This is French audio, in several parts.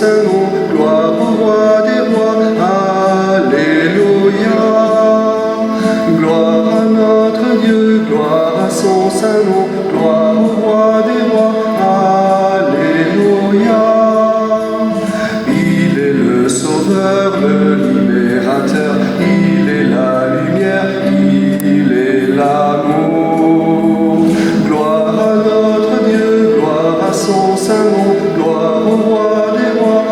saint nom, gloire au roi des rois. Alléluia. Gloire à notre Dieu, gloire à son saint nom, gloire au roi des rois. Alléluia. Il est le sauveur, le libérateur, il est la lumière, il est l'amour. Gloire à notre Dieu, gloire à son saint nom, gloire au roi des rois.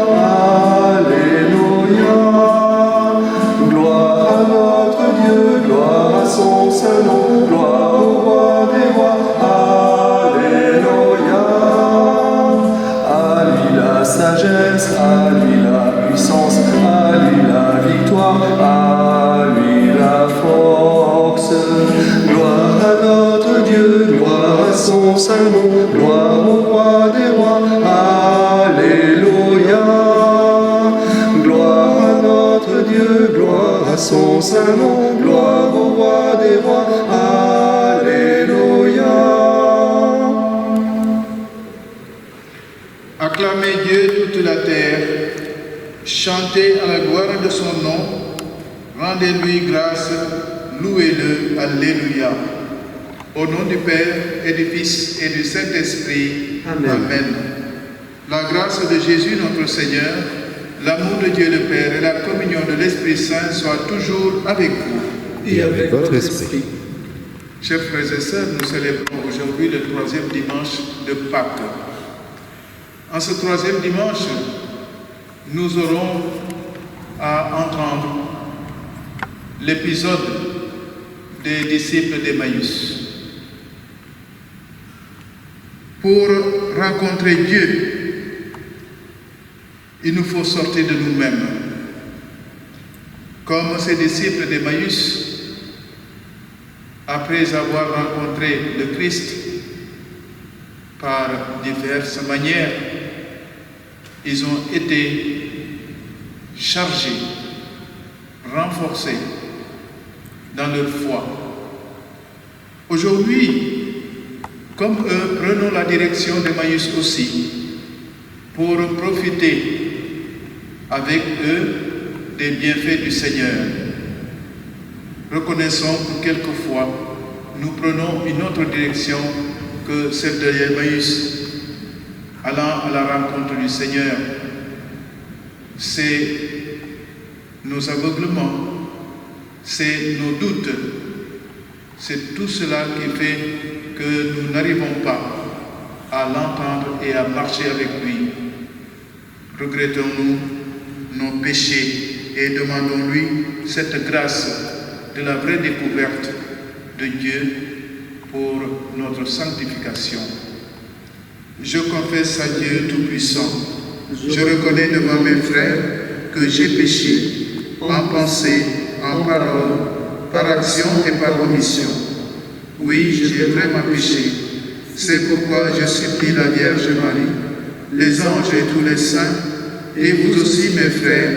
Alléluia. Gloire à notre Dieu, gloire à son saint nom, gloire au roi des rois. Alléluia. À lui la sagesse, à lui la puissance, à lui la victoire, à lui la force. Gloire à notre Dieu, gloire à son saint nom, gloire au roi des rois. Alléluia. Gloire à notre Dieu, gloire à son saint nom, gloire au roi des rois. Alléluia. Acclamez Dieu toute la terre, chantez à la gloire de son nom, rendez-lui grâce, louez-le, Alléluia. Au nom du Père et du Fils et du Saint-Esprit, Amen. La grâce de Jésus notre Seigneur, l'amour de Dieu le Père et la communion de l'Esprit Saint soient toujours avec vous. Et avec votre esprit. Chers frères et sœurs, nous célébrons aujourd'hui le 3e dimanche de Pâques. En ce 3e dimanche, nous aurons à entendre l'épisode des disciples d'Emmaüs. Pour rencontrer Dieu, il nous faut sortir de nous-mêmes. Comme ces disciples d'Emmaüs, après avoir rencontré le Christ par diverses manières, ils ont été chargés, renforcés dans leur foi. Aujourd'hui, comme eux, prenons la direction d'Emmaüs aussi pour profiter avec eux des bienfaits du Seigneur. Reconnaissons que quelquefois, nous prenons une autre direction que celle de Emmaüs, allant à la rencontre du Seigneur. C'est nos aveuglements, c'est nos doutes, c'est tout cela qui fait que nous n'arrivons pas à l'entendre et à marcher avec lui. Regrettons-nous nos péchés et demandons-lui cette grâce de la vraie découverte de Dieu pour notre sanctification. Je confesse à Dieu Tout-Puissant. Je reconnais devant mes frères que j'ai péché en pensée, en parole, par action et par omission. Oui, j'ai vraiment péché. C'est pourquoi je supplie la Vierge Marie, les anges et tous les saints, et vous aussi mes frères,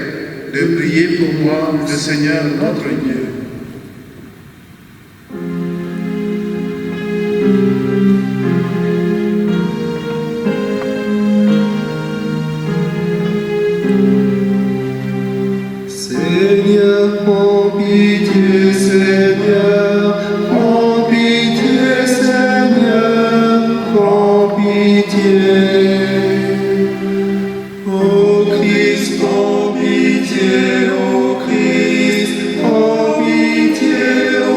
de prier pour moi, le Seigneur notre Dieu. Seigneur, prends pitié, Seigneur, prends pitié, Seigneur, prends pitié. Ô Christ, prends pitié, ô Christ, prends pitié, ô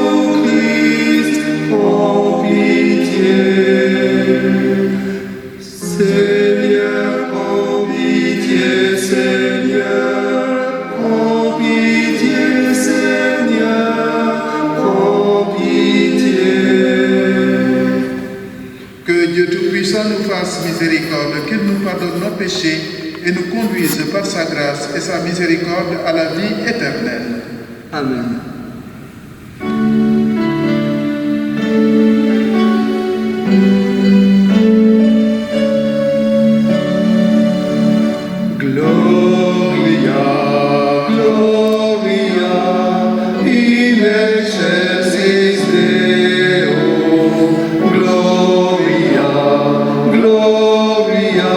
Christ, prends pitié. Seigneur, prends pitié, Seigneur, prends pitié, Seigneur, prends pitié. Que Dieu Tout-Puissant nous fasse miséricorde, qu'il nous pardonne nos péchés et nous conduise par sa grâce et sa miséricorde à la vie éternelle. Amen. Gloria, Gloria, in excelsis Deo. Gloria, Gloria,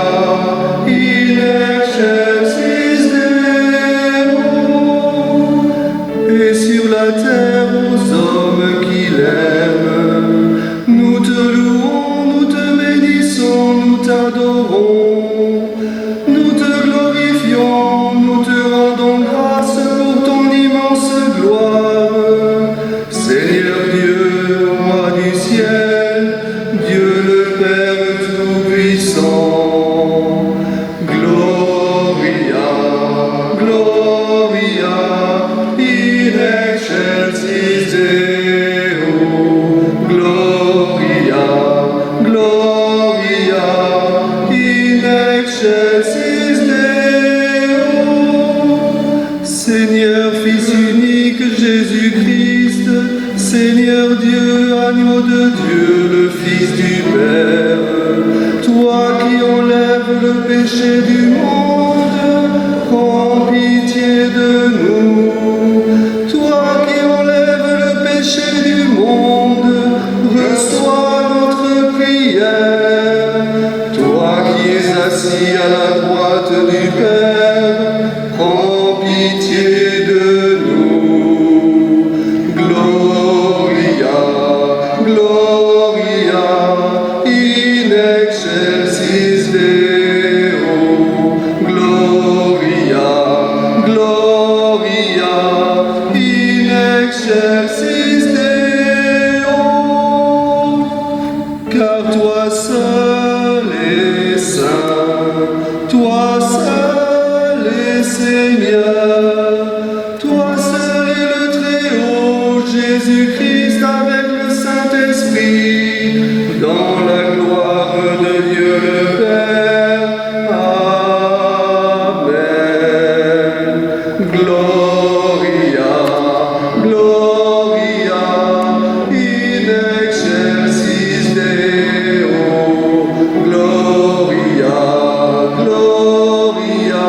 in excelsis l'agneau de Dieu, le Fils du Père. Toi qui enlèves le péché du monde, prends pitié de nous. Toi qui enlèves le péché du monde, reçois notre prière. Toi qui es assis à la droite du Père, prends pitié de nous. Gloria, Gloria, in excelsis Deo. Gloria, Gloria, in excelsis Deo. Car toi seul est saint, toi seul est Seigneur, toi seul est le Très-Haut, Jésus-Christ avec le Saint-Esprit, dans la gloire de Dieu le Père. Amen. Gloria, Gloria, in excelsis Deo. Gloria, Gloria,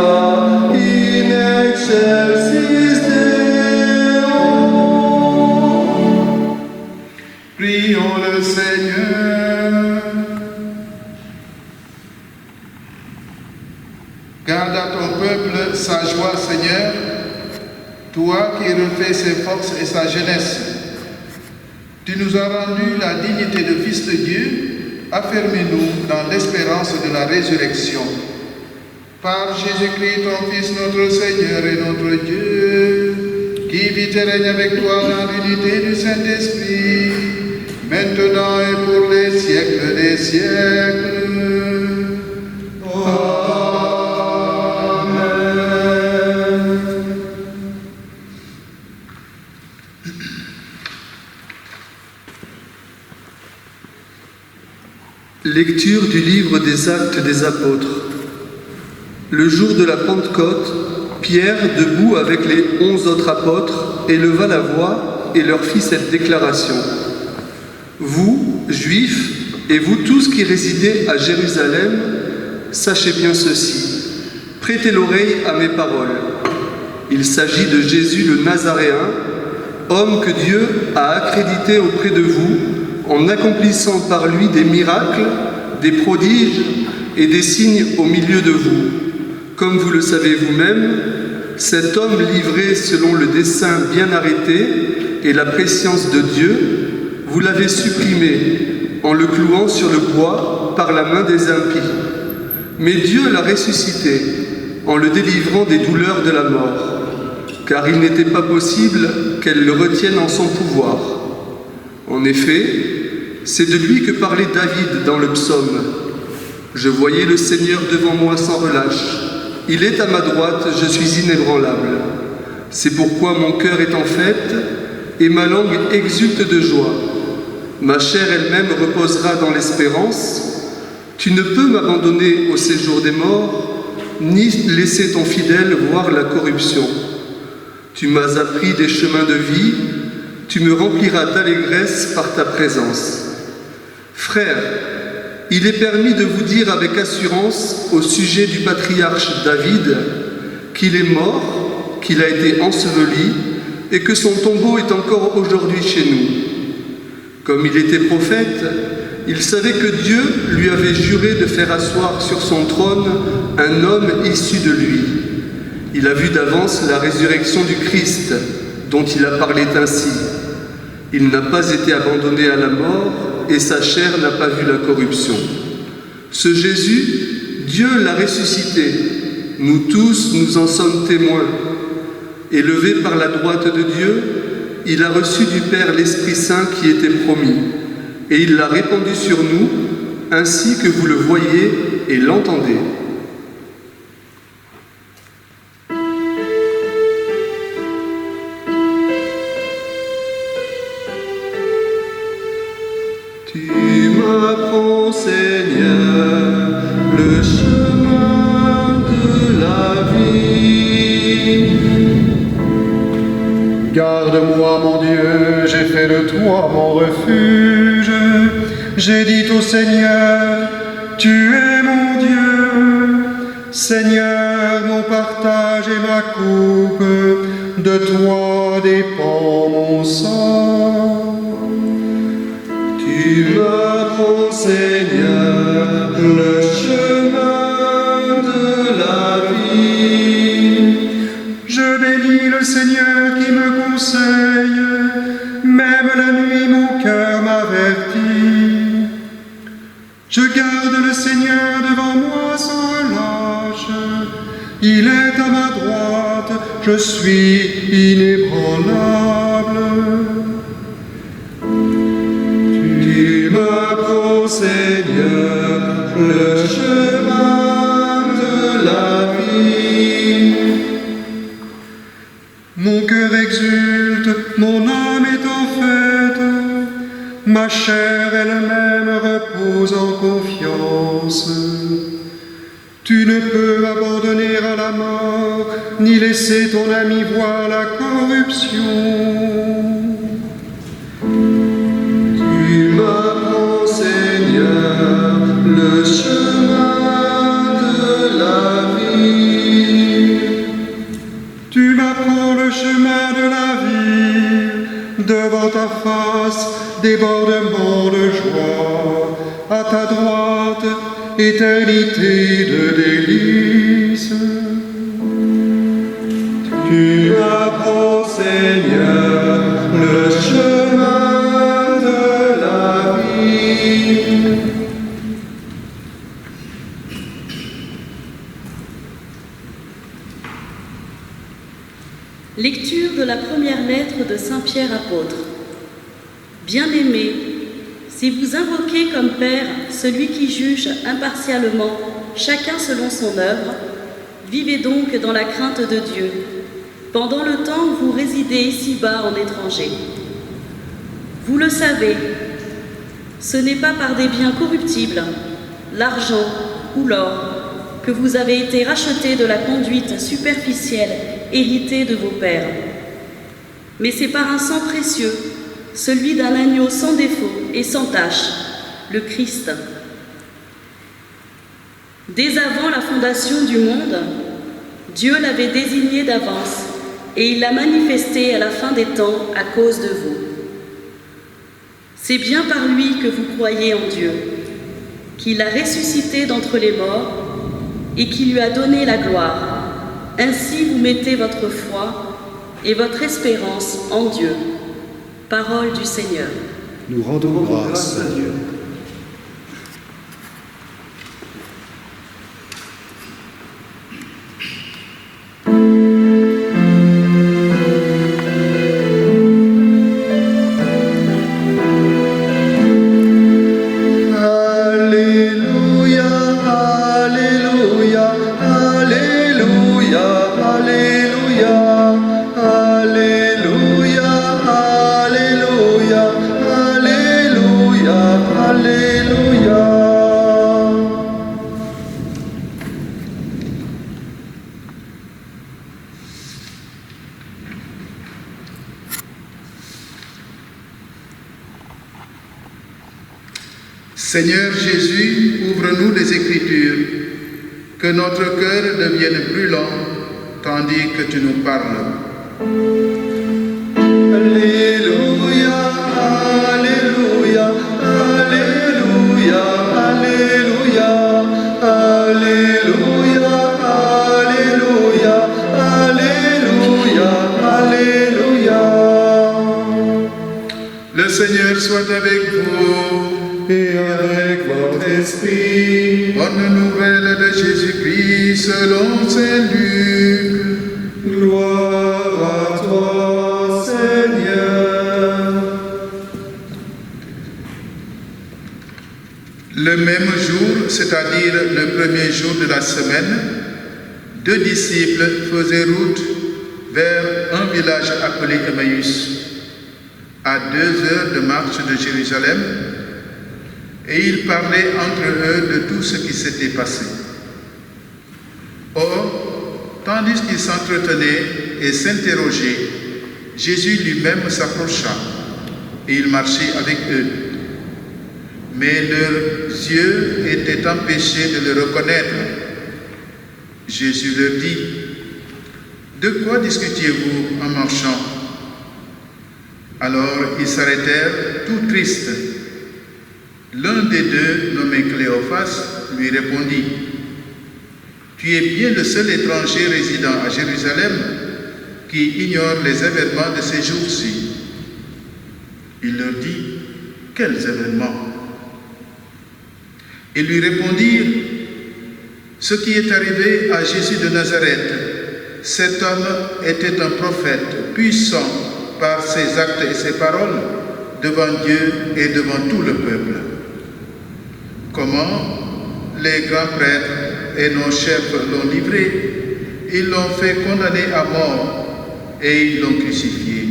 in excelsis Deo. Prions le Seigneur. Garde à ton peuple sa joie, Seigneur, toi qui refais ses forces et sa jeunesse. Tu nous as rendu la dignité de fils de Dieu, affermis-nous dans l'espérance de la résurrection. Par Jésus-Christ, ton Fils, notre Seigneur et notre Dieu, qui vit et règne avec toi dans l'unité du Saint-Esprit, maintenant et pour les siècles des siècles. Lecture du livre des Actes des Apôtres. Le jour de la Pentecôte, Pierre, debout avec les 11 autres apôtres, éleva la voix et leur fit cette déclaration. Vous, Juifs, et vous tous qui résidez à Jérusalem, sachez bien ceci. Prêtez l'oreille à mes paroles. Il s'agit de Jésus le Nazaréen, homme que Dieu a accrédité auprès de vous, en accomplissant par lui des miracles, des prodiges et des signes au milieu de vous. Comme vous le savez vous-même, cet homme livré selon le dessein bien arrêté et la prescience de Dieu, vous l'avez supprimé en le clouant sur le bois par la main des impies. Mais Dieu l'a ressuscité en le délivrant des douleurs de la mort, car il n'était pas possible qu'elle le retienne en son pouvoir. En effet, c'est de lui que parlait David dans le psaume. « Je voyais le Seigneur devant moi sans relâche. Il est à ma droite, je suis inébranlable. C'est pourquoi mon cœur est en fête et ma langue exulte de joie. Ma chair elle-même reposera dans l'espérance. Tu ne peux m'abandonner au séjour des morts, ni laisser ton fidèle voir la corruption. Tu m'as appris des chemins de vie, tu me rempliras d'allégresse par ta présence. Frères, il est permis de vous dire avec assurance au sujet du patriarche David qu'il est mort, qu'il a été enseveli et que son tombeau est encore aujourd'hui chez nous. Comme il était prophète, il savait que Dieu lui avait juré de faire asseoir sur son trône un homme issu de lui. Il a vu d'avance la résurrection du Christ, dont il a parlé ainsi. Il n'a pas été abandonné à la mort et sa chair n'a pas vu la corruption. Ce Jésus, Dieu l'a ressuscité. Nous tous, nous en sommes témoins. Élevé par la droite de Dieu, il a reçu du Père l'Esprit Saint qui était promis. Et il l'a répandu sur nous, ainsi que vous le voyez et l'entendez. Tu m'apprends, Seigneur, le chemin de la vie. Garde-moi, mon Dieu, j'ai fait de toi mon refuge. j'ai dit au Seigneur, tu es mon Dieu. Seigneur, mon partage et ma coupe, de toi dépend mon sang. Tu m'apprends, Seigneur, le chemin de la vie. Je bénis le Seigneur qui me conseille, même la nuit mon cœur m'avertit. Je garde le Seigneur devant moi sans relâche, il est à ma droite, je suis inébranlable. Tu m'apprends, Seigneur, le chemin de la vie. Mon cœur exulte, mon âme est en fête, ma chair elle-même repose en confiance. Tu ne peux abandonner à la mort, ni laisser ton ami voir la corruption. Tu m'apprends, Seigneur, le chemin de la vie. Tu m'apprends le chemin de la vie, devant ta face, débordement de joie, à ta droite, éternité de délices. Tu m'apprends, Seigneur, le chemin de la vie. Lecture de la première lettre de Saint Pierre apôtre. Bien-aimés, si vous invoquez comme Père celui qui juge impartialement chacun selon son œuvre, vivez donc dans la crainte de Dieu, pendant le temps où vous résidez ici-bas en étranger. Vous le savez, ce n'est pas par des biens corruptibles, l'argent ou l'or, que vous avez été rachetés de la conduite superficielle héritée de vos pères. Mais c'est par un sang précieux, celui d'un agneau sans défaut et sans tache, le Christ. Dès avant la fondation du monde, Dieu l'avait désigné d'avance et il l'a manifesté à la fin des temps à cause de vous. C'est bien par lui que vous croyez en Dieu, qu'il l'a ressuscité d'entre les morts et qui lui a donné la gloire. Ainsi vous mettez votre foi et votre espérance en Dieu. Parole du Seigneur. Nous rendons grâce à Dieu. Seigneur Jésus, ouvre-nous les Écritures, que notre cœur devienne brûlant, tandis que tu nous parles. Alléluia, Alléluia, Alléluia, Alléluia, Alléluia, Alléluia, Alléluia, Alléluia. Le Seigneur soit avec vous. Et avec votre esprit. Bonne nouvelle de Jésus-Christ selon saint Luc. Gloire à toi, Seigneur. Le même jour, c'est-à-dire le premier jour de la semaine, 2 disciples faisaient route vers un village appelé Emmaüs, à 2 heures de marche de Jérusalem, et ils parlaient entre eux de tout ce qui s'était passé. Or, tandis qu'ils s'entretenaient et s'interrogeaient, Jésus lui-même s'approcha et il marchait avec eux. mais leurs yeux étaient empêchés de le reconnaître. Jésus leur dit, « De quoi discutiez-vous en marchant ?» Alors ils s'arrêtèrent tout tristes. L'un des deux, nommé Cléophas, lui répondit, « Tu es bien le seul étranger résidant à Jérusalem qui ignore les événements de ces jours-ci. » Il leur dit, « Quels événements ?» Ils lui répondirent, « Ce qui est arrivé à Jésus de Nazareth. Cet homme était un prophète puissant par ses actes et ses paroles devant Dieu et devant tout le peuple. Comment les grands prêtres et nos chefs l'ont livré, ils l'ont fait condamner à mort et ils l'ont crucifié.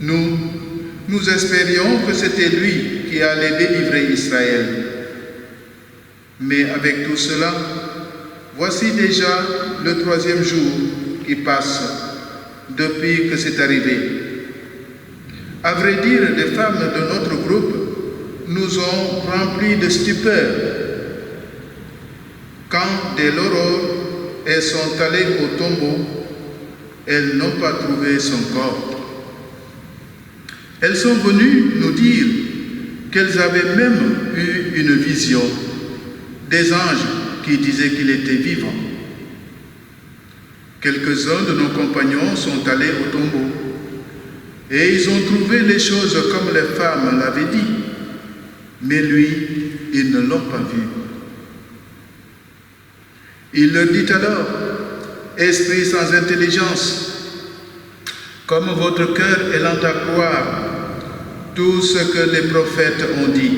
Nous espérions que c'était lui qui allait délivrer Israël. Mais avec tout cela, voici déjà le 3e jour qui passe depuis que c'est arrivé. À vrai dire, les femmes de notre groupe nous ont remplis de stupeur. Quand dès l'aurore, elles sont allées au tombeau, elles n'ont pas trouvé son corps. Elles sont venues nous dire qu'elles avaient même eu une vision des anges qui disaient qu'il était vivant. Quelques-uns de nos compagnons sont allés au tombeau et ils ont trouvé les choses comme les femmes l'avaient dit, mais lui, ils ne l'ont pas vu. Il leur dit alors, « Esprit sans intelligence, comme votre cœur est lent à croire tout ce que les prophètes ont dit,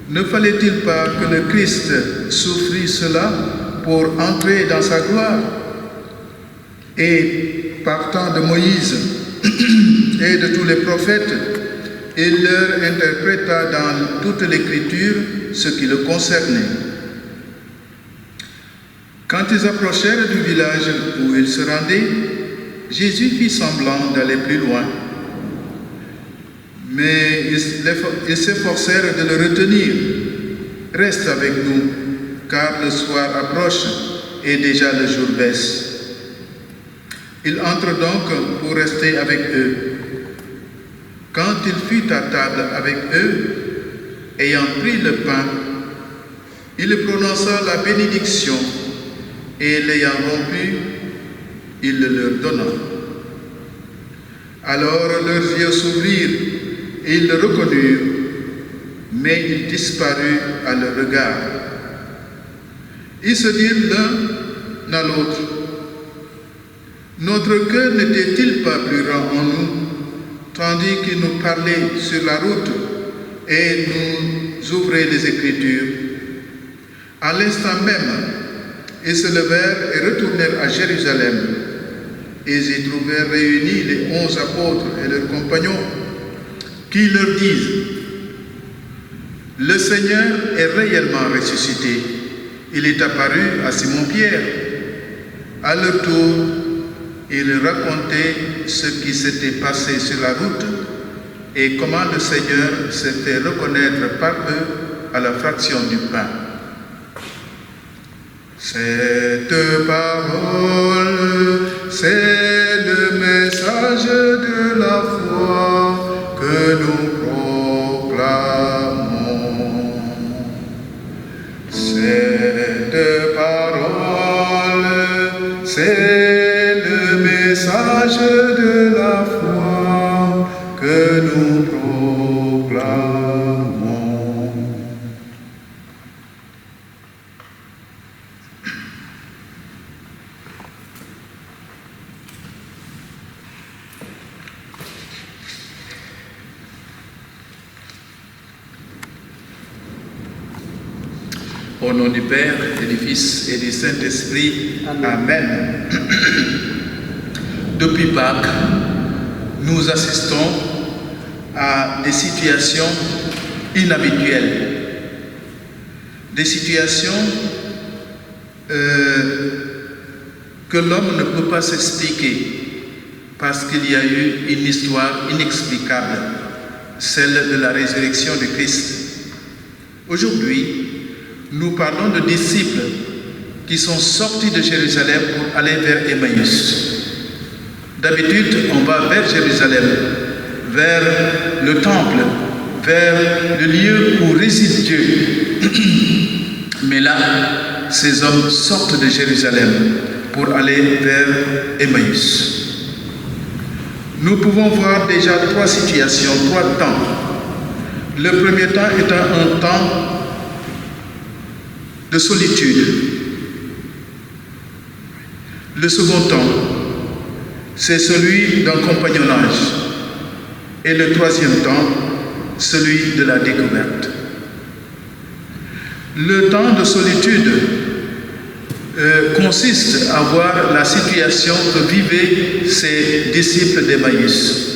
ne fallait-il pas que le Christ souffrit cela pour entrer dans sa gloire ?» Et partant de Moïse et de tous les prophètes, il leur interpréta dans toute l'Écriture ce qui le concernait. Quand ils approchèrent du village où ils se rendaient, Jésus fit semblant d'aller plus loin. Mais ils s'efforcèrent de le retenir. « Reste avec nous, car le soir approche et déjà le jour baisse. » Il entre donc pour rester avec eux. Quand il fut à table avec eux, ayant pris le pain, il prononça la bénédiction et l'ayant rompu, il le leur donna. Alors leurs yeux s'ouvrirent et ils le reconnurent, mais il disparut à leur regard. Ils se dirent l'un à l'autre, « Notre cœur n'était-il pas plus grand en nous, tandis qu'il nous parlait sur la route et nous ouvrait les Écritures ?» À l'instant même, ils se levèrent et retournèrent à Jérusalem. Ils y trouvèrent réunis les 11 apôtres et leurs compagnons, qui leur disent, « Le Seigneur est réellement ressuscité. Il est apparu à Simon-Pierre. » À leur tour, ils racontaient ce qui s'était passé sur la route et comment le Seigneur s'est fait reconnaître par eux à la fraction du pain. Cette parole, c'est le message de la foi que nous proclamons. Cette parole, c'est le message de la foi que nous proclamons. Au nom du Père, et du Fils et du Saint-Esprit. Amen. Depuis Pâques, nous assistons à des situations inhabituelles, des situations que l'homme ne peut pas s'expliquer parce qu'il y a eu une histoire inexplicable. celle de la résurrection du Christ. Aujourd'hui, nous parlons de disciples qui sont sortis de Jérusalem pour aller vers Emmaüs. D'habitude, on va vers Jérusalem, vers le temple, vers le lieu où réside Dieu. Mais là, ces hommes sortent de Jérusalem pour aller vers Emmaüs. Nous pouvons voir déjà trois situations, trois temps. Le premier temps étant un temps de solitude. Le second temps, c'est celui d'un compagnonnage. Et le troisième temps, celui de la découverte. Le temps de solitude consiste à voir la situation que vivaient ces disciples d'Emmaüs.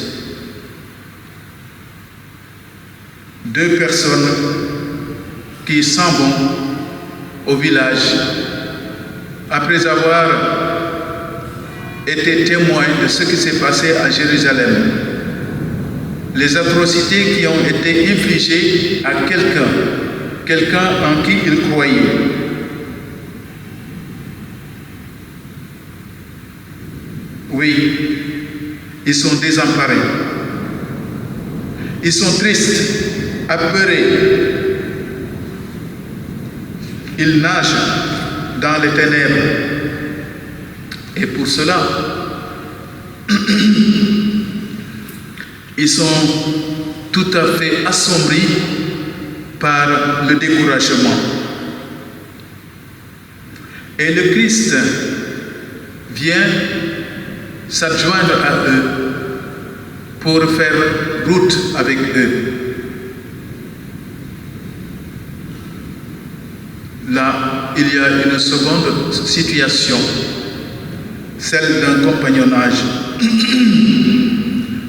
Deux personnes qui s'en vont au village après avoir été témoins de ce qui s'est passé à Jérusalem, les atrocités qui ont été infligées à quelqu'un en qui ils croyaient. Oui, ils sont désemparés. Ils sont tristes, apeurés. Ils nagent dans les ténèbres. Et pour cela, ils sont tout à fait assombris par le découragement. Et le Christ vient s'adjoindre à eux pour faire route avec eux. Là, il y a une seconde situation, celle d'un compagnonnage.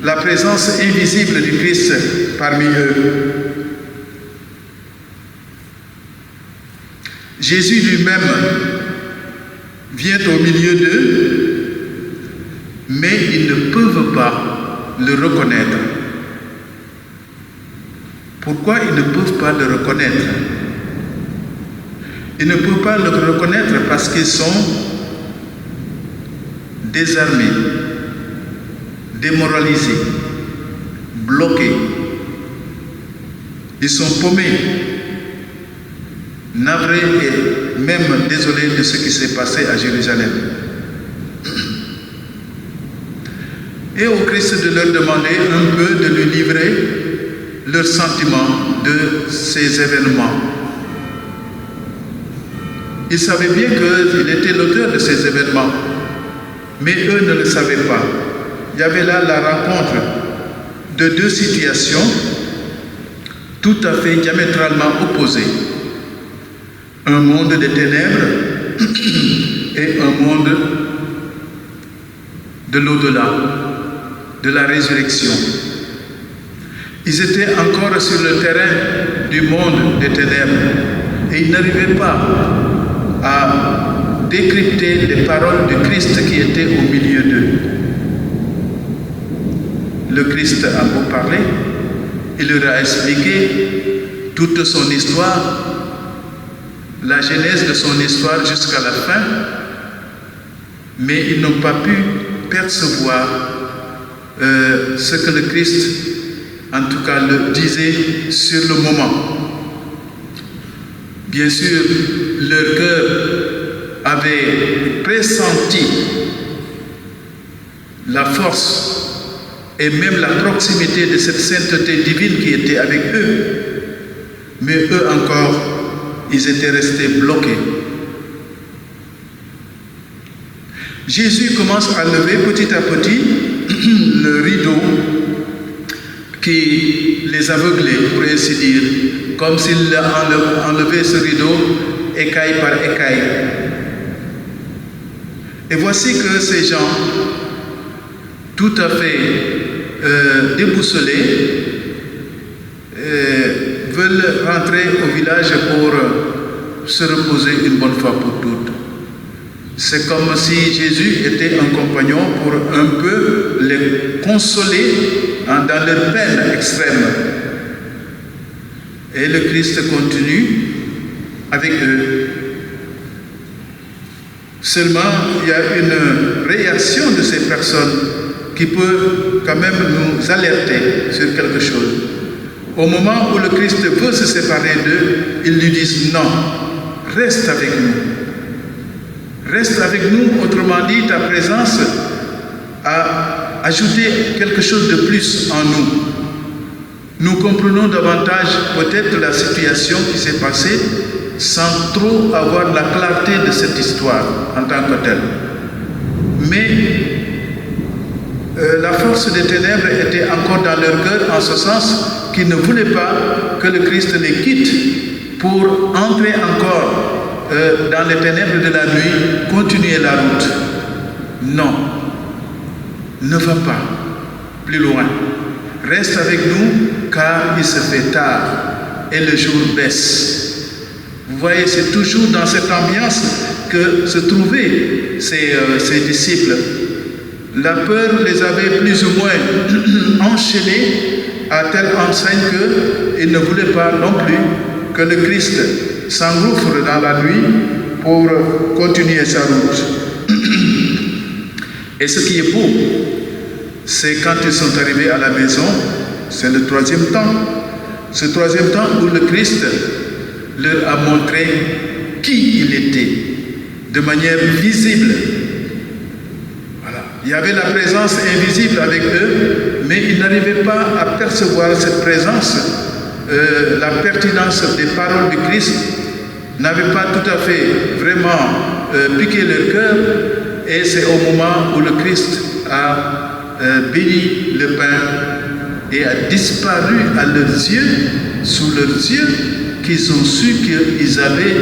La présence invisible du Christ parmi eux. Jésus lui-même vient au milieu d'eux, mais ils ne peuvent pas le reconnaître. Pourquoi ils ne peuvent pas le reconnaître? Ils ne peuvent pas le reconnaître parce qu'ils sont désarmés, démoralisés, bloqués. Ils sont paumés, navrés et même désolés de ce qui s'est passé à Jérusalem. Et au Christ de leur demander un peu de lui livrer leurs sentiments de ces événements. Ils savaient bien qu'il était l'auteur de ces événements, mais eux ne le savaient pas. Il y avait là la rencontre de deux situations tout à fait diamétralement opposées. Un monde des ténèbres et un monde de l'au-delà, de la résurrection. Ils étaient encore sur le terrain du monde des ténèbres et ils n'arrivaient pas à décrypter les paroles du Christ qui était au milieu d'eux. Le Christ a beau parler, il leur a expliqué toute son histoire, la genèse de son histoire jusqu'à la fin, mais ils n'ont pas pu percevoir ce que le Christ, en tout cas, le disait sur le moment. Bien sûr, leur cœur avait pressenti la force et même la proximité de cette sainteté divine qui était avec eux. Mais eux encore, ils étaient restés bloqués. Jésus commence à lever petit à petit le rideau qui les aveuglait, pour ainsi dire, comme s'il enlevait ce rideau écaille par écaille. Et voici que ces gens, tout à fait déboussolés, veulent rentrer au village pour se reposer une bonne fois pour toutes. C'est comme si Jésus était un compagnon pour un peu les consoler dans leur peine extrême. Et le Christ continue avec eux. Seulement, il y a une réaction de ces personnes qui peut quand même nous alerter sur quelque chose. Au moment où le Christ veut se séparer d'eux, ils lui disent non, reste avec nous. Reste avec nous, autrement dit, ta présence a ajouté quelque chose de plus en nous. Nous comprenons davantage peut-être la situation qui s'est passée sans trop avoir la clarté de cette histoire en tant que telle. Mais la force des ténèbres était encore dans leur cœur en ce sens qu'ils ne voulaient pas que le Christ les quitte pour entrer encore dans les ténèbres de la nuit, continuer la route. Non, ne va pas plus loin. Reste avec nous car il se fait tard et le jour baisse. Vous voyez, c'est toujours dans cette ambiance que se trouvaient ces disciples. La peur les avait plus ou moins enchaînés à telle enseigne qu'ils ne voulaient pas non plus que le Christ s'engouffre dans la nuit pour continuer sa route. Et ce qui est beau, c'est quand ils sont arrivés à la maison, c'est le troisième temps. Ce troisième temps où le Christ leur a montré qui il était, de manière visible. Voilà. Il y avait la présence invisible avec eux, mais ils n'arrivaient pas à percevoir cette présence. La pertinence des paroles du Christ n'avait pas tout à fait vraiment piqué leur cœur, et c'est au moment où le Christ a béni le pain et a disparu à leurs yeux, sous leurs yeux, qu'ils ont su qu'ils avaient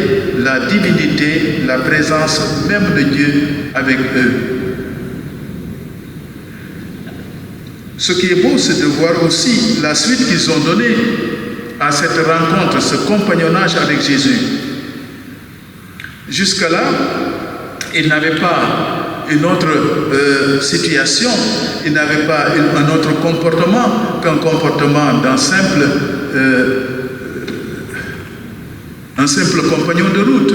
la divinité, la présence même de Dieu avec eux. Ce qui est beau, c'est de voir aussi la suite qu'ils ont donnée à cette rencontre, ce compagnonnage avec Jésus. Jusqu'à là, ils n'avaient pas une autre situation, ils n'avaient pas un autre comportement qu'un comportement d'un simple compagnon de route.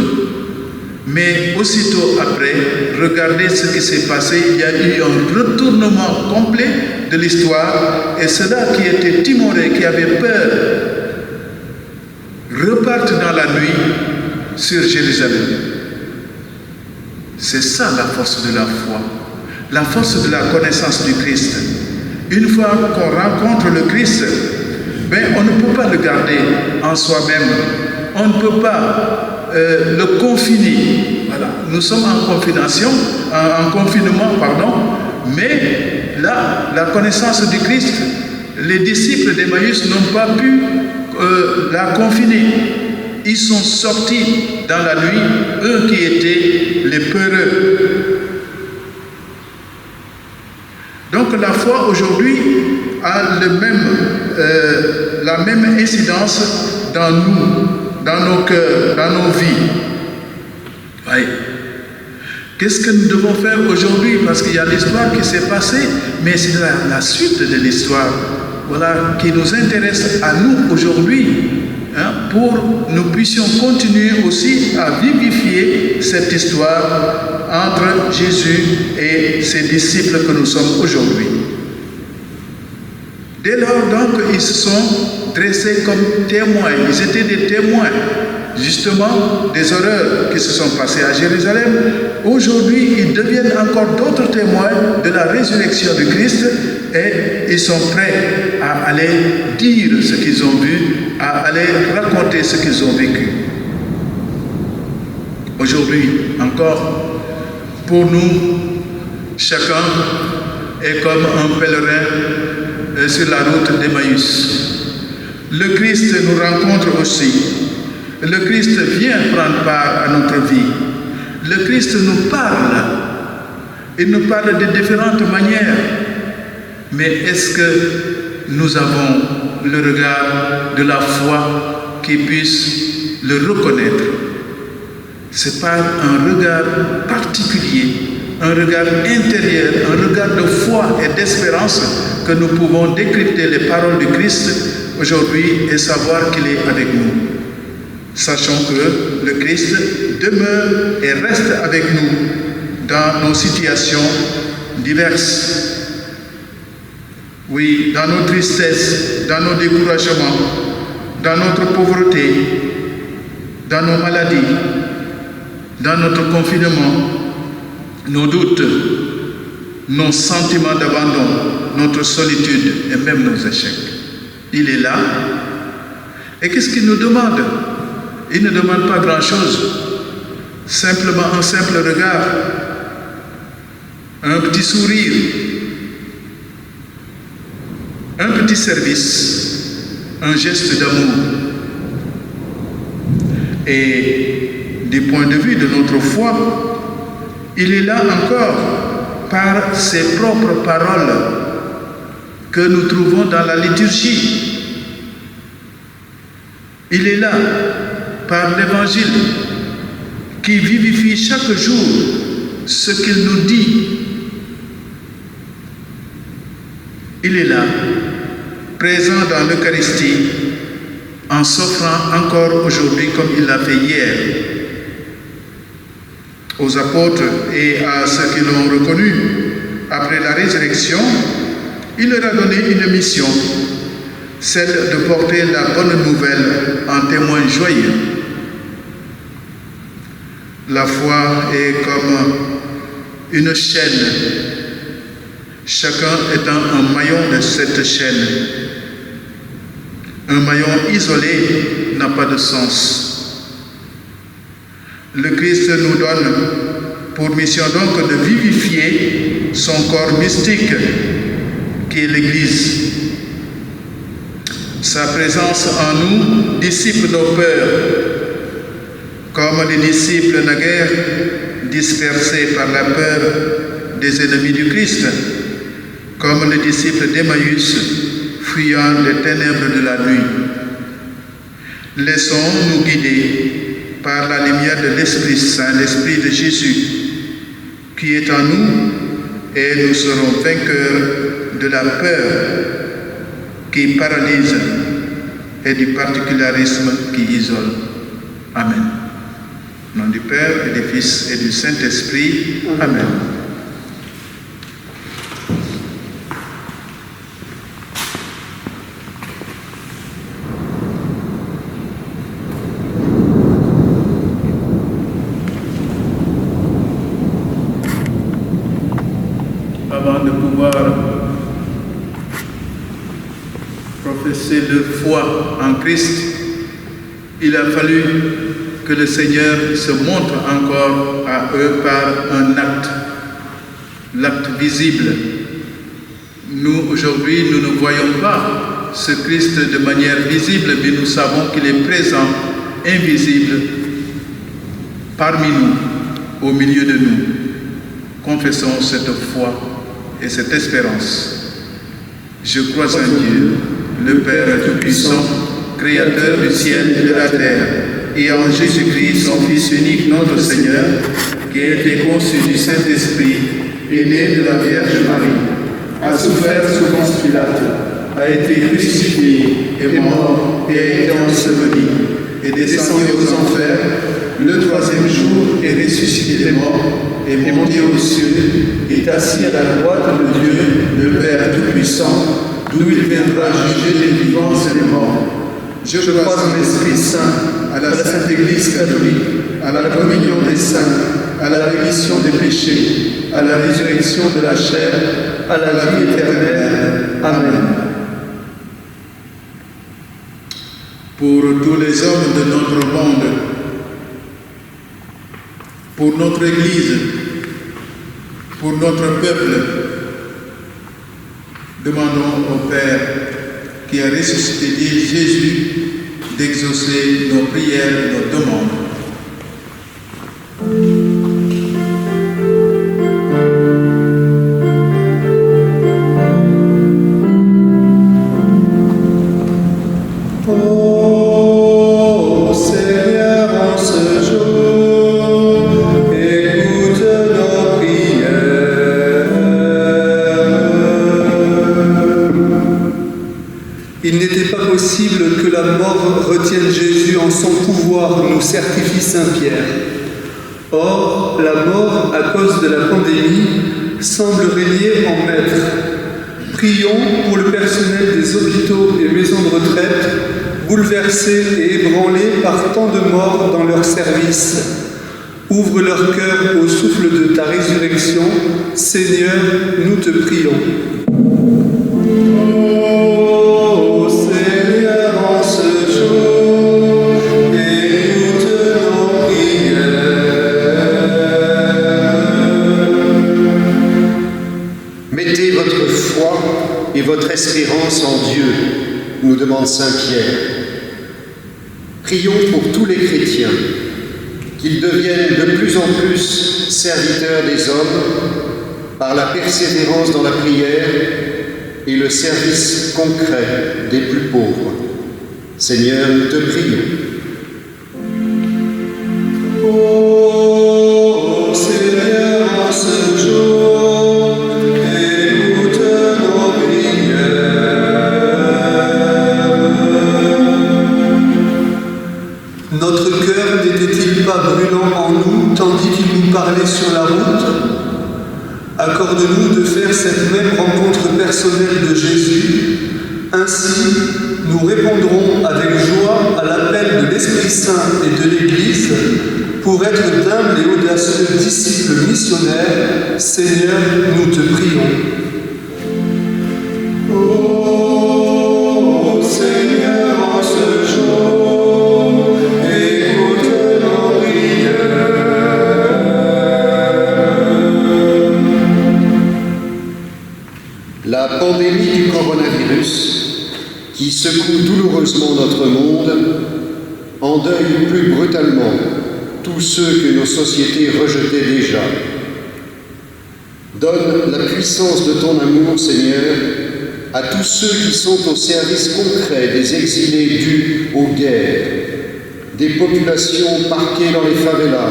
Mais aussitôt après, regardez ce qui s'est passé. Il y a eu un retournement complet de l'histoire, et ceux-là qui étaient timorés, qui avaient peur, repartent dans la nuit sur Jérusalem. C'est ça la force de la foi, la force de la connaissance du Christ. Une fois qu'on rencontre le Christ, on ne peut pas le garder en soi-même. On ne peut pas le confiner. Voilà. Nous sommes en confinement, mais là, la connaissance du Christ, les disciples d'Emmaüs n'ont pas pu la confiner. Ils sont sortis dans la nuit, eux qui étaient les peureux. Donc la foi aujourd'hui a la même incidence dans nous, dans nos cœurs, dans nos vies. Oui. Qu'est-ce que nous devons faire aujourd'hui? Parce qu'il y a l'histoire qui s'est passée, mais c'est la suite de l'histoire, voilà, qui nous intéresse à nous aujourd'hui, pour que nous puissions continuer aussi à vivifier cette histoire entre Jésus et ses disciples que nous sommes aujourd'hui. Dès lors, donc, ils se sont dressés comme témoins. Ils étaient des témoins, justement, des horreurs qui se sont passées à Jérusalem. Aujourd'hui, ils deviennent encore d'autres témoins de la résurrection du Christ, et ils sont prêts à aller dire ce qu'ils ont vu, à aller raconter ce qu'ils ont vécu. Aujourd'hui, encore, pour nous, chacun est comme un pèlerin sur la route d'Emmaüs. Le Christ nous rencontre aussi. Le Christ vient prendre part à notre vie. Le Christ nous parle. Il nous parle de différentes manières. Mais est-ce que nous avons le regard de la foi qui puisse le reconnaître? C'est par un regard particulier un regard intérieur, un regard de foi et d'espérance que nous pouvons décrypter les paroles du Christ aujourd'hui et savoir qu'il est avec nous. Sachons que le Christ demeure et reste avec nous dans nos situations diverses. Oui, dans nos tristesses, dans nos découragements, dans notre pauvreté, dans nos maladies, dans notre confinement, nos doutes, nos sentiments d'abandon, notre solitude et même nos échecs. Il est là. Et qu'est-ce qu'il nous demande? Il ne demande pas grand-chose. Simplement un simple regard, un petit sourire, un petit service, un geste d'amour. Et du point de vue de notre foi, il est là encore par ses propres paroles que nous trouvons dans la liturgie. Il est là par l'Évangile qui vivifie chaque jour ce qu'il nous dit. Il est là, présent dans l'Eucharistie, en s'offrant encore aujourd'hui comme il l'a fait hier aux apôtres et à ceux qui l'ont reconnu. Après la résurrection, il leur a donné une mission, celle de porter la bonne nouvelle en témoin joyeux. La foi est comme une chaîne, chacun étant un maillon de cette chaîne. Un maillon isolé n'a pas de sens. Le Christ nous donne pour mission donc de vivifier son corps mystique qui est l'Église. Sa présence en nous dissipe nos peurs, comme les disciples naguère dispersés par la peur des ennemis du Christ, comme les disciples d'Emmaüs fuyant les ténèbres de la nuit. Laissons-nous guider par la lumière de l'Esprit Saint, l'Esprit de Jésus, qui est en nous, et nous serons vainqueurs de la peur qui paralyse et du particularisme qui isole. Amen. Au nom du Père et du Fils et du Saint-Esprit. Amen. Avant de pouvoir professer leur foi en Christ, il a fallu que le Seigneur se montre encore à eux par un acte, l'acte visible. Nous, aujourd'hui, nous ne voyons pas ce Christ de manière visible, mais nous savons qu'il est présent, invisible, parmi nous, au milieu de nous. Confessons cette foi et cette espérance. Je crois en Dieu, le Père Tout-Puissant, Créateur du ciel et de la terre, et en Jésus-Christ, son Fils unique, notre Seigneur, qui a été conçu du Saint-Esprit, est né de la Vierge Marie, a souffert sous Ponce Pilate, a été crucifié, est mort et a été enseveli, est descendu aux enfers, le troisième jour est ressuscité des morts, est monté aux cieux, est assis à la droite de Dieu, le Père Tout-Puissant, d'où il viendra juger les vivants et les morts. Je crois en l'Esprit Saint, à la Sainte Église catholique, à la communion des saints, à la rémission des péchés, à la résurrection de la chair, à la vie éternelle. Amen. Pour tous les hommes de notre monde, pour notre Église, pour notre peuple, demandons au Père qui a ressuscité Jésus d'exaucer nos prières et nos demandes. Seigneur, en ce jour, écoute nos prières. retienne Jésus en son pouvoir, nous certifie Saint Pierre. Or, la mort, à cause de la pandémie, semble régner en maître. Prions pour le personnel des hôpitaux et maisons de retraite, bouleversés et ébranlés par tant de morts dans leur service. Ouvre leur cœur au souffle de ta résurrection. Seigneur, nous te prions. Ô Seigneur, en ce jour, écoute nos prières. Mettez votre foi et votre espérance en Dieu, nous demande Saint Pierre. Prions pour tous les chrétiens, qu'ils deviennent de plus en plus serviteurs des hommes par la persévérance dans la prière et le service concret des plus pauvres. Seigneur, nous te prions. Ô Seigneur, en ce jour, écoute nos prières. Notre cœur n'était-il pas brûlant en nous, tandis qu'il nous parlait sur la route? Accorde-nous de faire cette même rencontre personnelle de Jésus. Ainsi, nous répondrons avec joie à l'appel de l'Esprit Saint et de l'Église pour être d'humbles et audacieux disciples missionnaires. Seigneur, nous te prions. Ô Seigneur, en ce jour, écoute nos prières. La pandémie du coronavirus, qui secoue douloureusement notre monde, endeuille plus brutalement tous ceux que nos sociétés rejetaient déjà. Donne la puissance de ton amour, Seigneur, à tous ceux qui sont au service concret des exilés dus aux guerres, des populations parquées dans les favelas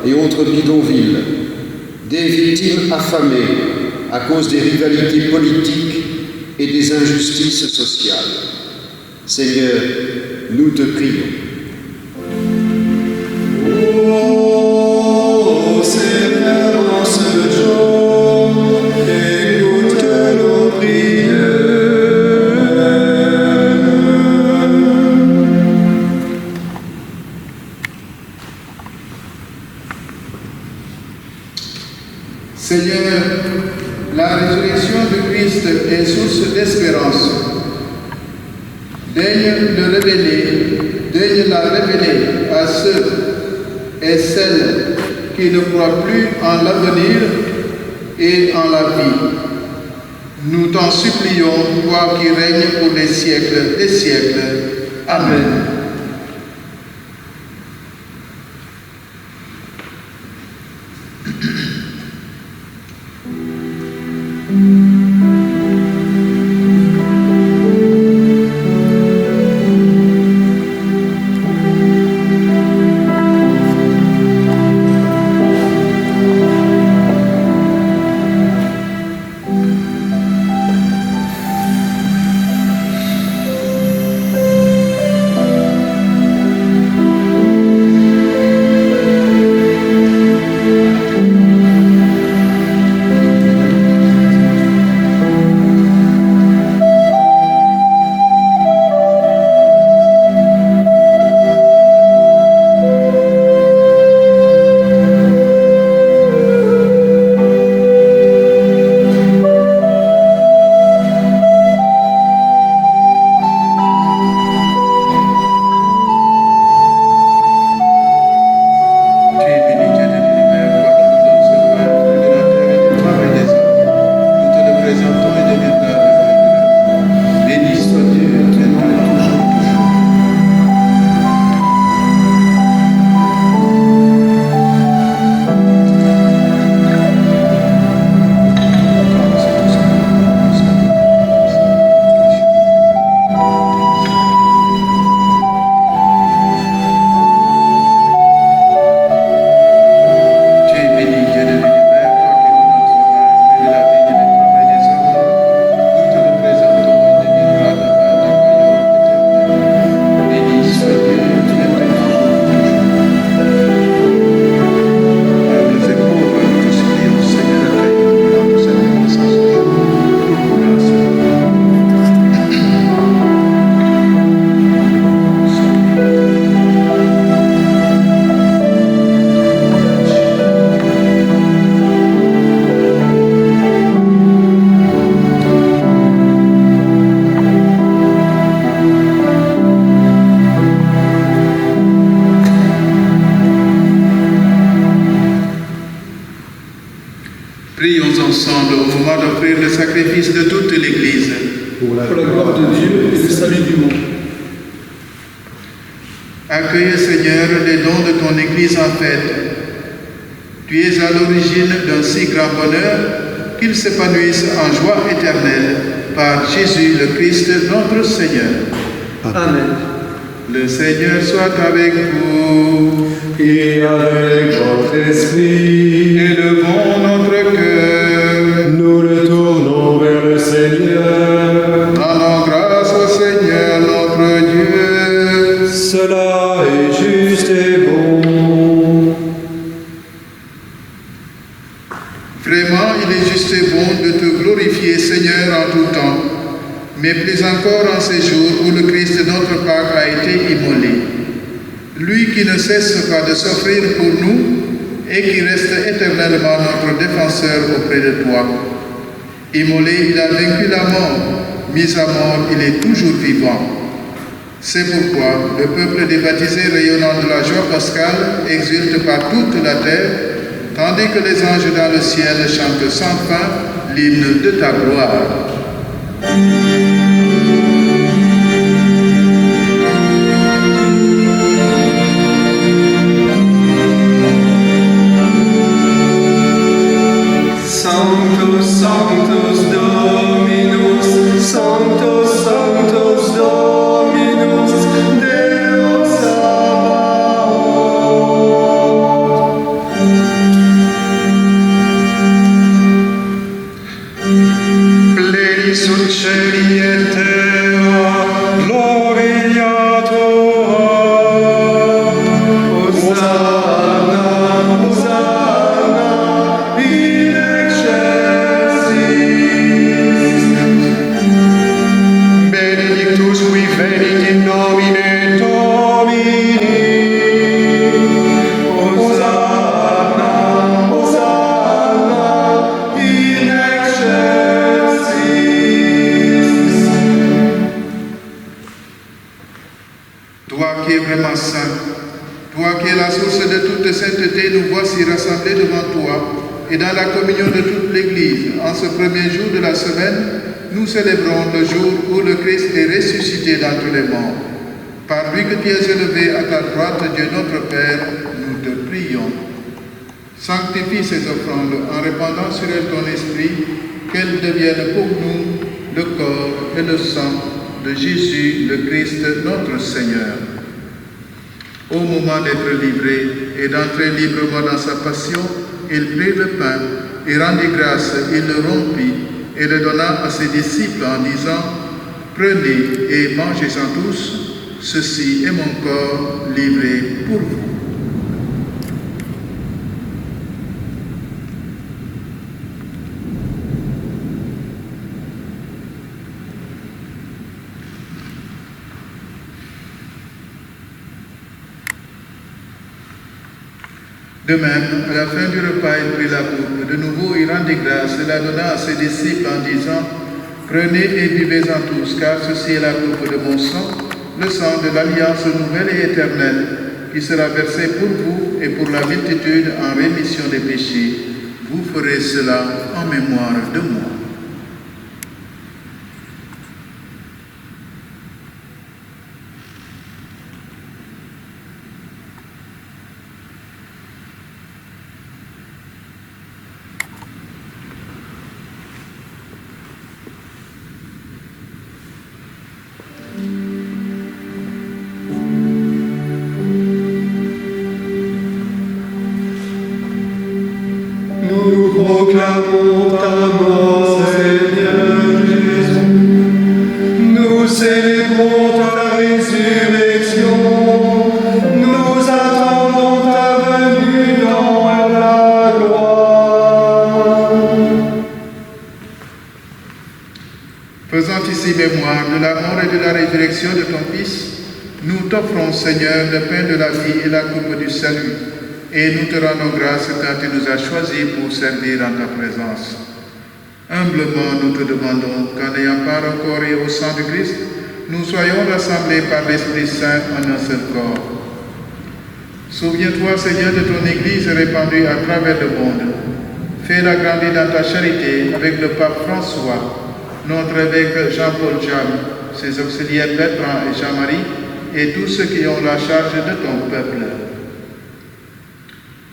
et autres bidonvilles, des victimes affamées à cause des rivalités politiques et des injustices sociales. Seigneur, nous te prions. Ô Seigneur, en ce jour, écoute nos prières. Seigneur, la résurrection de Christ est source d'espérance. Daigne la révéler à ceux et celles qui ne croient plus en l'avenir et en la vie. Nous t'en supplions, toi qui règnes pour les siècles des siècles. Amen. ensemble au moment d'offrir le sacrifice de toute l'Église. Pour la gloire de Dieu et le salut du monde. Accueille, Seigneur, les dons de ton Église en fête. Tu es à l'origine d'un si grand bonheur qu'ils s'épanouissent en joie éternelle par Jésus le Christ, notre Seigneur. Amen. Le Seigneur soit avec vous. Et avec votre esprit, Élevons notre cœur. nous le tournons vers le Seigneur. Rendons grâce au Seigneur notre Dieu. Cela est juste et bon. Vraiment, il est juste et bon de te glorifier, Seigneur, en tout temps, mais plus encore en ces jours où le Christ, notre Pâque, a été immolé. Lui qui ne cesse pas de s'offrir pour nous et qui reste éternellement notre défenseur auprès de toi. Immolé, il a vaincu la mort. Mis à mort, il est toujours vivant. C'est pourquoi le peuple des baptisés rayonnant de la joie pascale exulte par toute la terre, tandis que les anges dans le ciel chantent sans fin l'hymne de ta gloire. Sanctus, Sanctus Dominus, Sanctus, Sanctus Dominus, Deus Sabaoth. Pleni sunt cieli et terra, gloria tua. Hosanna, Hosanna, in excelsis. Benedictus qui venit in nomine Domini. Hosanna, Hosanna, in excelsis. Toi qui es vraiment saint, toi qui es la source de toute sainteté, nous voici rassemblés devant toi et dans la communion de toute l'Église. En ce premier jour de la semaine, nous célébrons le jour où le Christ est ressuscité d'entre les morts. Par lui que tu es élevé à ta droite, Dieu notre Père, nous te prions. Sanctifie ces offrandes en répandant sur elles ton esprit, qu'elles deviennent pour nous le corps et le sang de Jésus, le Christ, notre Seigneur. Au moment d'être livré et d'entrer librement dans sa passion, il prit le pain et rendit grâce, il le rompit et le donna à ses disciples en disant, « Prenez et mangez-en tous, ceci est mon corps livré pour vous. » De même, à la fin du repas, il prit la coupe. De nouveau, il rendit grâce et la donna à ses disciples en disant, « Prenez et buvez-en tous, car ceci est la coupe de mon sang, le sang de l'alliance nouvelle et éternelle, qui sera versé pour vous et pour la multitude en rémission des péchés. Vous ferez cela en mémoire de moi. » Nous proclamons ta mort, Seigneur Jésus. Nous célébrons ta résurrection. Nous attendons ta venue dans la gloire. Faisant ici mémoire de la mort et de la résurrection de ton Fils, nous t'offrons, Seigneur, le pain de la vie et la coupe du salut, et nous te rendons grâce car tu nous as choisis pour servir en ta présence. Humblement, nous te demandons qu'en ayant part au corps et au sang du Christ, nous soyons rassemblés par l'Esprit Saint en un seul corps. Souviens-toi, Seigneur, de ton Église répandue à travers le monde. Fais-la grandir dans ta charité avec le pape François, notre évêque Jean-Paul Jam, ses auxiliaires Bertrand et Jean-Marie, et tous ceux qui ont la charge de ton peuple.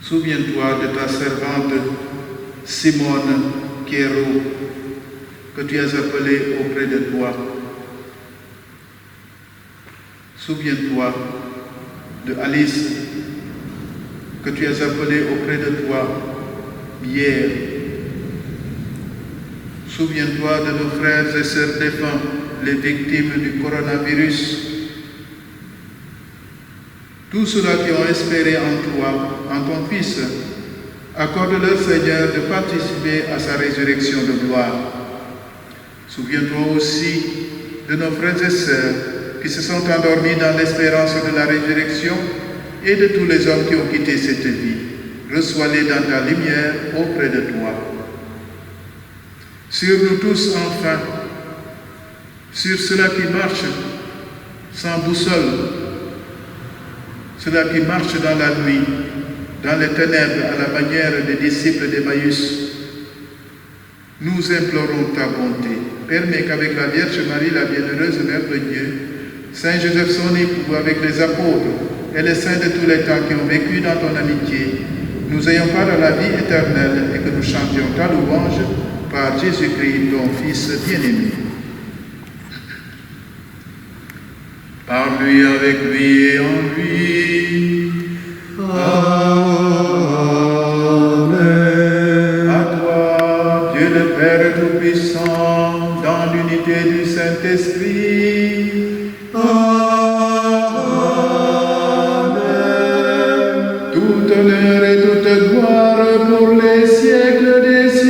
Souviens-toi de ta servante Simone Quérault, que tu as appelée auprès de toi. Souviens-toi de Alice, que tu as appelée auprès de toi hier. Souviens-toi de nos frères et sœurs défunts, les victimes du coronavirus. Tous ceux-là qui ont espéré en toi, en ton Fils, accorde-leur, Seigneur, de participer à sa résurrection de gloire. Souviens-toi aussi de nos frères et sœurs qui se sont endormis dans l'espérance de la résurrection et de tous les hommes qui ont quitté cette vie. Reçois-les dans ta lumière auprès de toi. Sur nous tous, enfin, sur ceux-là qui marchent sans boussole, ceux-là qui marchent dans la nuit, dans les ténèbres, à la manière des disciples d'Emmaüs, nous implorons ta bonté. Permets qu'avec la Vierge Marie, la bienheureuse Mère de Dieu, Saint Joseph son époux, avec les apôtres et les saints de tous les temps qui ont vécu dans ton amitié, nous ayons part à la vie éternelle et que nous chantions ta louange par Jésus-Christ, ton Fils bien-aimé. Par lui, avec lui et en lui. Amen. À toi, Dieu le Père Tout-Puissant, dans l'unité du Saint-Esprit. Amen. Toute honneur et toute gloire pour les siècles des siècles.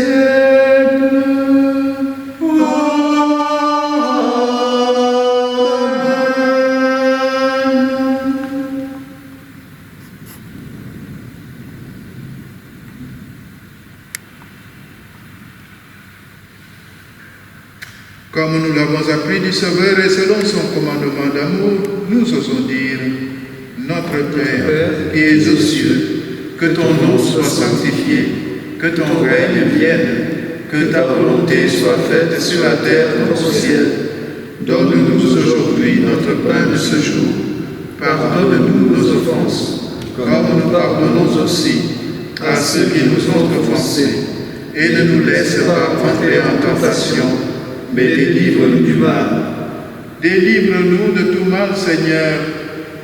Comme nous l'avons appris du Sauveur et selon son commandement d'amour, nous osons dire: Notre Père, qui es aux cieux, que ton nom soit sanctifié, que ton règne vienne, que ta volonté soit faite sur la terre comme au ciel. Donne-nous aujourd'hui notre pain de ce jour. Pardonne-nous nos offenses, comme nous pardonnons aussi à ceux qui nous ont offensés. Et ne nous laisse pas entrer en tentation, mais délivre-nous du mal. Délivre-nous de tout mal, Seigneur.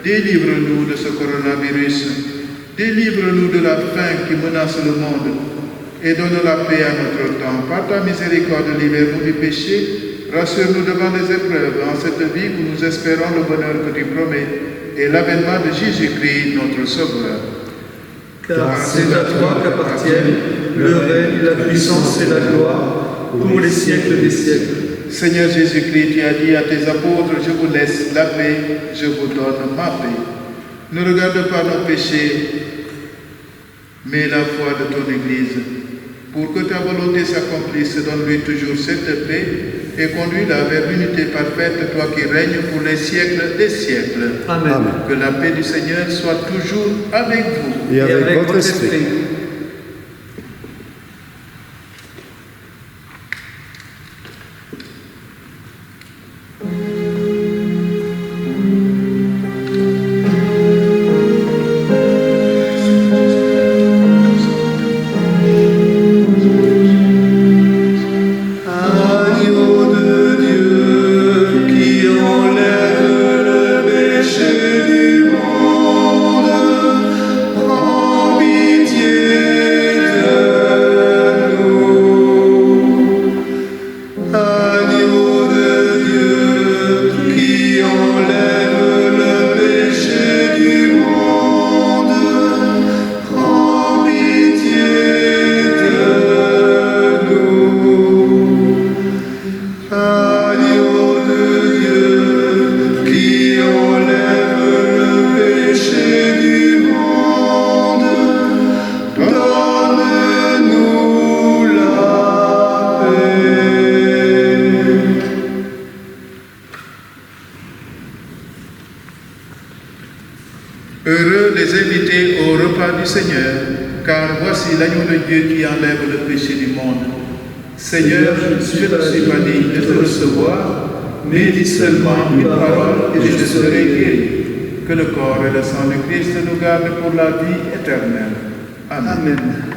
Délivre-nous de ce coronavirus. Délivre-nous de la faim qui menace le monde. Et donne la paix à notre temps. Par ta miséricorde, libère-nous du péché. Rassure-nous devant les épreuves, en cette vie où nous espérons le bonheur que tu promets et l'avènement de Jésus-Christ, notre Sauveur. Car c'est à toi qu'appartiennent le règne, la puissance et la gloire pour les siècles des siècles. Seigneur Jésus-Christ, tu as dit à tes apôtres: je vous laisse la paix, je vous donne ma paix. Ne regarde pas nos péchés, mais la foi de ton Église. Pour que ta volonté s'accomplisse, donne-lui toujours cette paix et conduis-la vers l'unité parfaite, toi qui règnes pour les siècles des siècles. Amen. Que la paix du Seigneur soit toujours avec vous. Et avec votre esprit. Heureux les invités au repas du Seigneur. car voici l'agneau de Dieu qui enlève le péché du monde. Seigneur, je ne suis pas digne de te recevoir, mais dis seulement une parole et je serai guéri. Que le corps et le sang du Christ nous gardent pour la vie éternelle. Amen. Amen.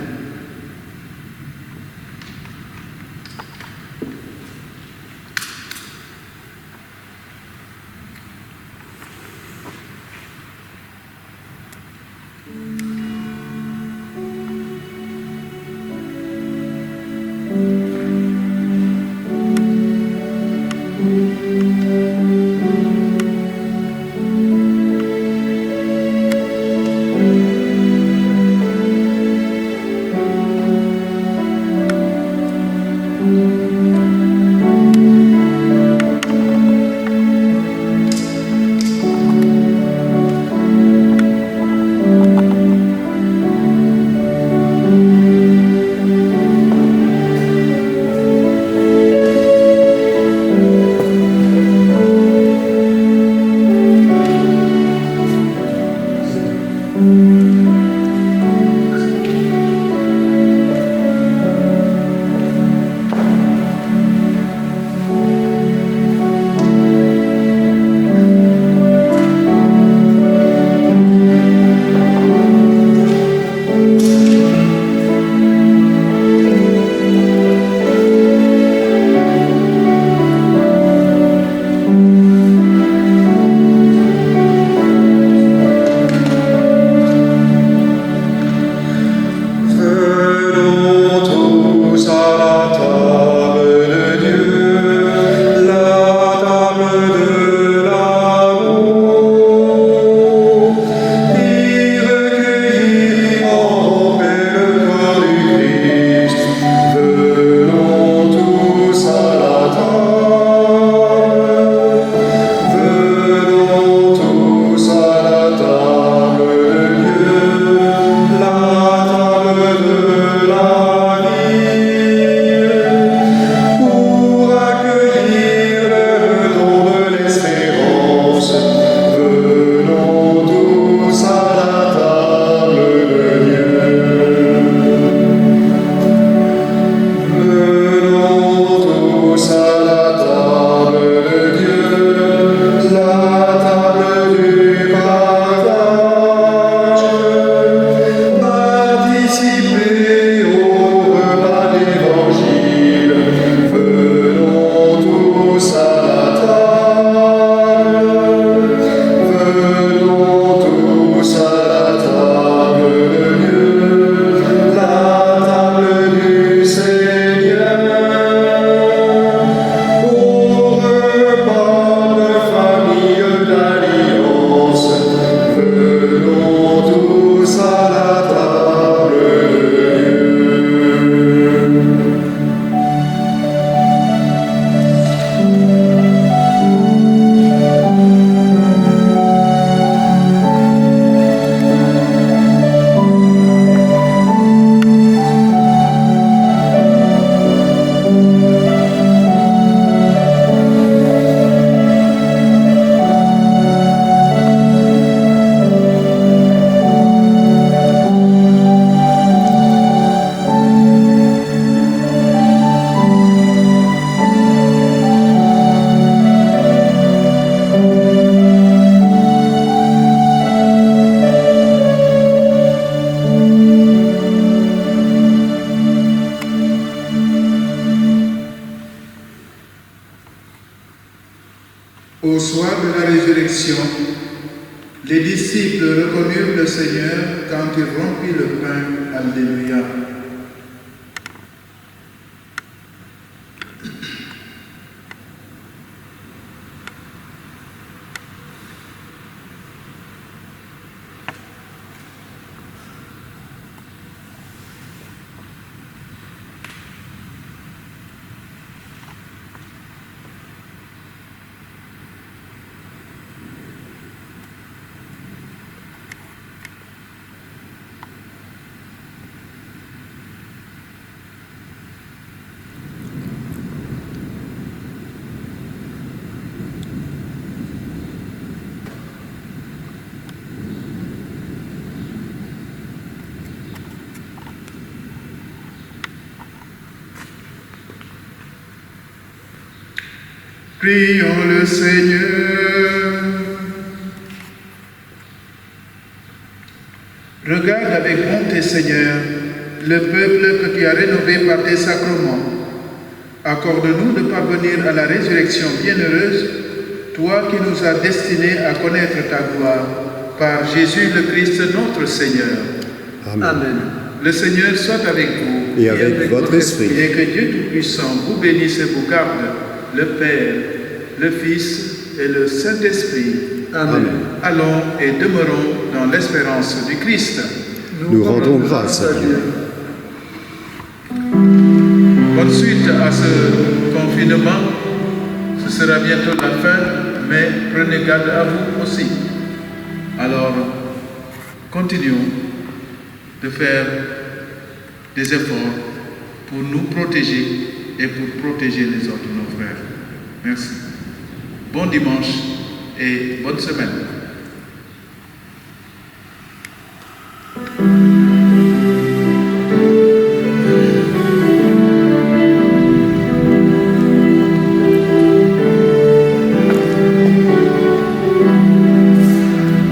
Au soir de la résurrection, les disciples reconnurent le Seigneur quand il rompit le pain. Alléluia. Prions le Seigneur. Regarde avec bonté, Seigneur, le peuple que tu as rénové par tes sacrements. Accorde-nous de parvenir à la résurrection bienheureuse, toi qui nous as destinés à connaître ta gloire, par Jésus le Christ notre Seigneur. Amen. Le Seigneur soit avec vous Et avec votre esprit. et que Dieu Tout-Puissant vous bénisse et vous garde, le Père, le Fils et le Saint-Esprit. Amen. Allons et demeurons dans l'espérance du Christ. Nous rendons grâce à Dieu. Bonne suite à ce confinement. Ce sera bientôt la fin, mais prenez garde à vous aussi. Alors, continuons de faire des efforts pour nous protéger et pour protéger les autres, nos frères. Merci. Bon dimanche et bonne semaine.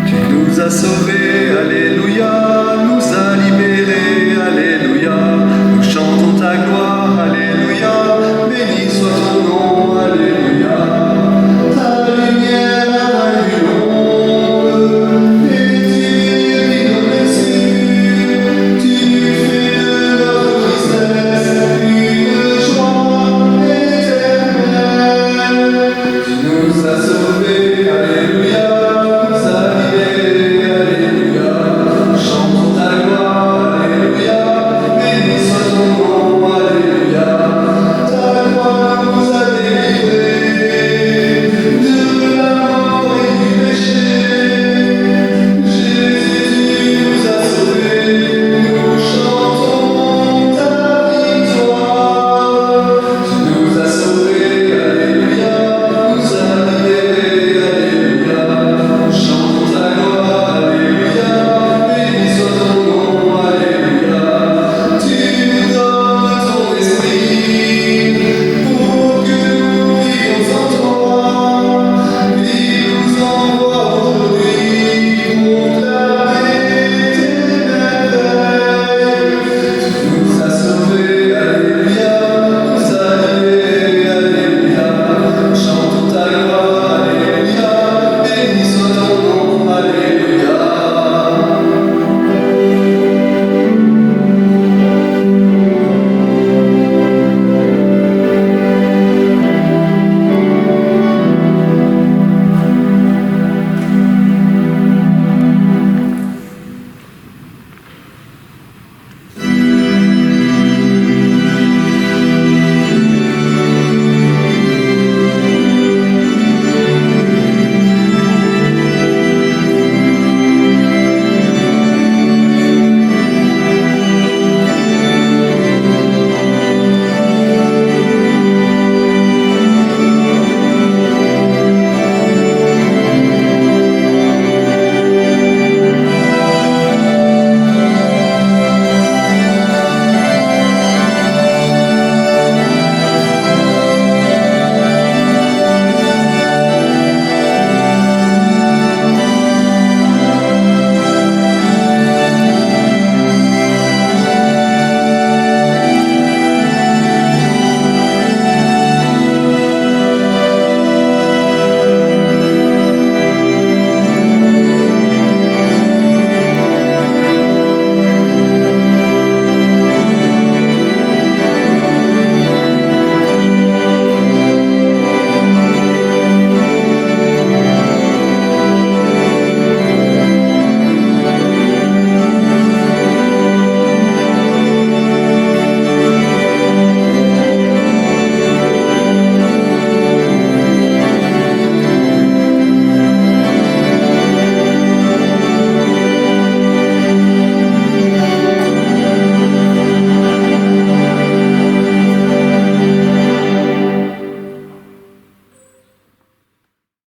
Tu nous as sauvés